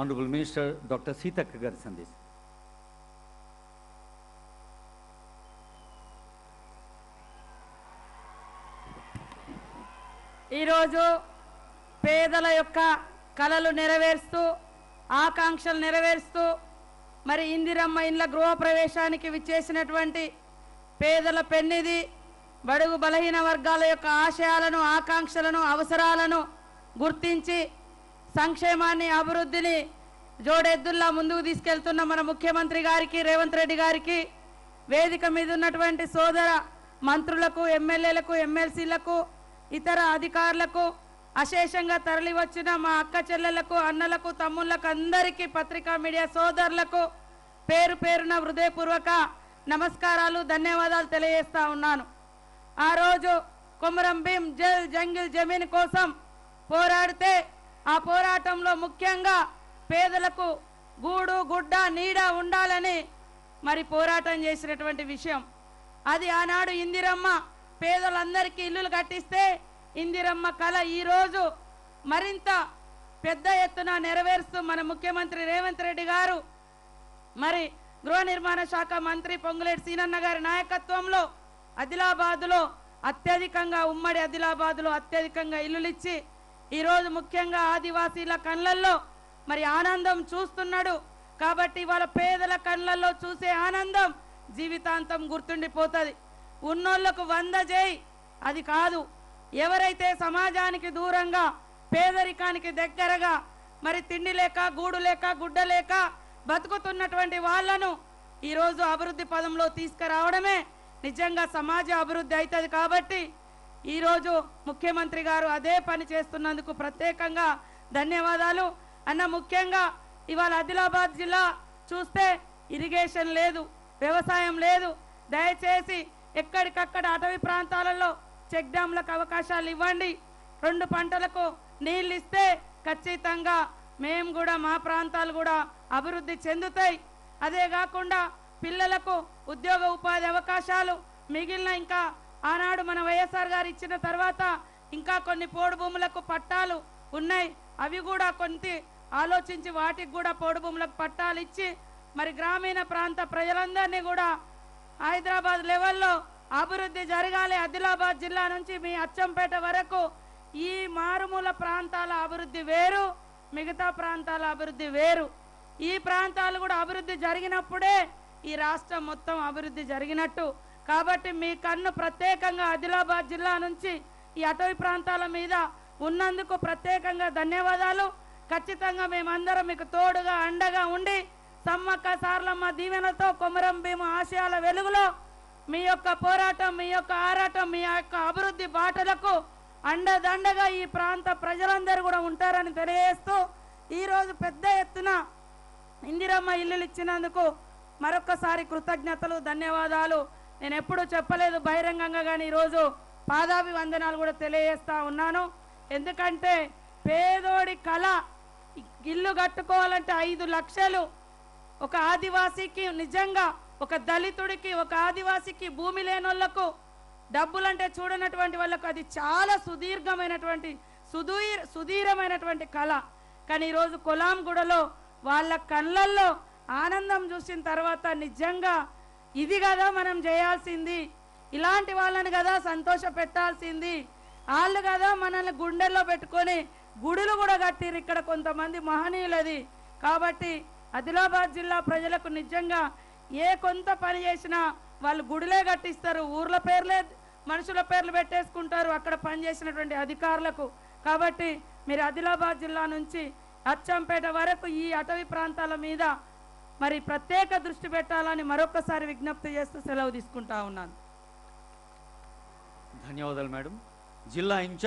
Honorable Minister Dr. Sitaka గారి సందేశం. ఈరోజు పేదల యొక్క కలలు నెరవేరుస్తూ ఆకాంక్షలు నెరవేరుస్తూ మరి ఇందిరమ్మ ఇండ్ల గృహప్రవేశానికి విచ్చేసినటువంటి పేదల పెన్నిది బడుగు బలహీన వర్గాల యొక్క ఆశయాలను ఆకాంక్షలను అవసరాలను గుర్తించి సంక్షేమాన్ని అభివృద్ధిని జోడెద్దుల్లా ముందుకు తీసుకెళ్తున్న మన ముఖ్యమంత్రి గారికి రేవంత్ రెడ్డి గారికి వేదిక మీద ఉన్నటువంటి సోదర మంత్రులకు ఎమ్మెల్యేలకు ఎమ్మెల్సీలకు ఇతర అధికారులకు అశేషంగా తరలి వచ్చిన మా అక్క చెల్లెలకు అన్నలకు తమ్ముళ్లకు అందరికీ పత్రికా మీడియా సోదరులకు పేరు పేరున హృదయపూర్వక నమస్కారాలు ధన్యవాదాలు తెలియజేస్తా ఉన్నాను. ఆ రోజు కొమరం భీం జల్ జంగిల్ జమీన్ కోసం పోరాడితే ఆ పోరాటంలో ముఖ్యంగా పేదలకు గూడు గుడ్డ నీడ ఉండాలని మరి పోరాటం చేసినటువంటి విషయం అది. ఆనాడు ఇందిరమ్మ పేదలందరికీ ఇల్లులు కట్టిస్తే ఇందిరమ్మ కళ ఈరోజు మరింత పెద్ద ఎత్తున నెరవేరుస్తూ మన ముఖ్యమంత్రి రేవంత్ రెడ్డి గారు మరి గృహ నిర్మాణ శాఖ మంత్రి పొంగులేటి సీనన్న గారి నాయకత్వంలో ఆదిలాబాదులో అత్యధికంగా ఉమ్మడి ఆదిలాబాదులో అత్యధికంగా ఇల్లులు ఇచ్చి ఈరోజు ముఖ్యంగా ఆదివాసీల కళ్ళల్లో మరి ఆనందం చూస్తున్నాడు. కాబట్టి వాళ్ళ పేదల కళ్ళల్లో చూసే ఆనందం జీవితాంతం గుర్తుండిపోతుంది. ఉన్నోళ్లకు 100 చేయి అది కాదు, ఎవరైతే సమాజానికి దూరంగా పేదరికానికి దగ్గరగా మరి తిండి లేక గూడు లేక గుడ్డ లేక బతుకుతున్నటువంటి వాళ్లను ఈరోజు అభివృద్ధి పదంలో తీసుకురావడమే నిజంగా సమాజ అభివృద్ధి అవుతుంది. కాబట్టి ఈరోజు ముఖ్యమంత్రి గారు అదే పని చేస్తున్నందుకు ప్రత్యేకంగా ధన్యవాదాలు అన్న. ముఖ్యంగా ఇవాళ ఆదిలాబాద్ జిల్లా చూస్తే ఇరిగేషన్ లేదు, వ్యవసాయం లేదు. దయచేసి ఎక్కడికక్కడ అటవీ ప్రాంతాలలో చెక్ డ్యామ్లకు అవకాశాలు ఇవ్వండి. 2 పంటలకు నీళ్ళు ఇస్తే ఖచ్చితంగా మేము కూడా మా ప్రాంతాలు కూడా అభివృద్ధి చెందుతాయి. అదే కాకుండా పిల్లలకు ఉద్యోగ ఉపాధి అవకాశాలు మిగిలిన ఇంకా ఆనాడు మన వైఎస్ఆర్ గారు ఇచ్చిన తర్వాత ఇంకా కొన్ని పోడు భూములకు పట్టాలు ఉన్నాయి, అవి కూడా కొంత ఆలోచించి వాటికి కూడా పోడు భూములకు పట్టాలు ఇచ్చి మరి గ్రామీణ ప్రాంత ప్రజలందరినీ కూడా హైదరాబాద్ లెవెల్లో అభివృద్ధి జరగాలి. ఆదిలాబాద్ జిల్లా నుంచి మీ అచ్చంపేట వరకు ఈ మారుమూల ప్రాంతాల అభివృద్ధి వేరు, మిగతా ప్రాంతాల అభివృద్ధి వేరు. ఈ ప్రాంతాలు కూడా అభివృద్ధి జరిగినప్పుడే ఈ రాష్ట్రం మొత్తం అభివృద్ధి జరిగినట్టు. కాబట్టి మీ కన్ను ప్రత్యేకంగా ఆదిలాబాద్ జిల్లా నుంచి ఈ అటవీ ప్రాంతాల మీద ఉన్నందుకు ప్రత్యేకంగా ధన్యవాదాలు. ఖచ్చితంగా మేమందరం మీకు తోడుగా అండగా ఉండి సమ్మక్క సార్లమ్మ దీవెనతో కొమరం భీము ఆశయాల వెలుగులో మీ యొక్క పోరాటం మీ యొక్క ఆరాటం మీ యొక్క అభివృద్ధి బాటలకు అండదండగా ఈ ప్రాంత ప్రజలందరూ కూడా ఉంటారని తెలియజేస్తూ ఈరోజు పెద్ద ఎత్తున ఇందిరమ్మ ఇల్లులు ఇచ్చినందుకు మరొకసారి కృతజ్ఞతలు ధన్యవాదాలు. నేను ఎప్పుడూ చెప్పలేదు బహిరంగంగా, కానీ ఈరోజు పాదాభివందనాలు కూడా తెలియజేస్తా ఉన్నాను. ఎందుకంటే పేదోడి కళ ఇల్లు కట్టుకోవాలంటే 5 లక్షలు ఒక ఆదివాసీకి, నిజంగా ఒక దళితుడికి ఒక ఆదివాసీకి భూమి లేనోళ్లకు డబ్బులంటే చూడనటువంటి వాళ్ళకు అది చాలా సుదీరమైనటువంటి కళ. కానీ ఈరోజు కొలాంగూడలో వాళ్ళ కళ్ళల్లో ఆనందం చూసిన తర్వాత నిజంగా ఇది కదా మనం చేయాల్సింది, ఇలాంటి వాళ్ళని కదా సంతోష పెట్టాల్సింది, వాళ్ళు కదా మనల్ని గుండెల్లో పెట్టుకొని గుడులు కూడా కట్టిరు ఇక్కడ కొంతమంది మహనీయులది. కాబట్టి ఆదిలాబాద్ జిల్లా ప్రజలకు నిజంగా ఏ కొంత పని చేసినా వాళ్ళు గుడిలే కట్టిస్తారు, ఊర్ల పేర్లే మనుషుల పేర్లు పెట్టేసుకుంటారు అక్కడ పనిచేసినటువంటి అధికారులకు. కాబట్టి మీరు ఆదిలాబాద్ జిల్లా నుంచి అచ్చంపేట వరకు ఈ అటవీ ప్రాంతాల మీద మరి ప్రత్యేక దృష్టి పెట్టాలని మరొకసారి విజ్ఞప్తి చేస్తూ సెలవు తీసుకుంటా ఉన్నాను. ధన్యవాదాలు మేడం. జిల్లా ఇన్ఛార్జ్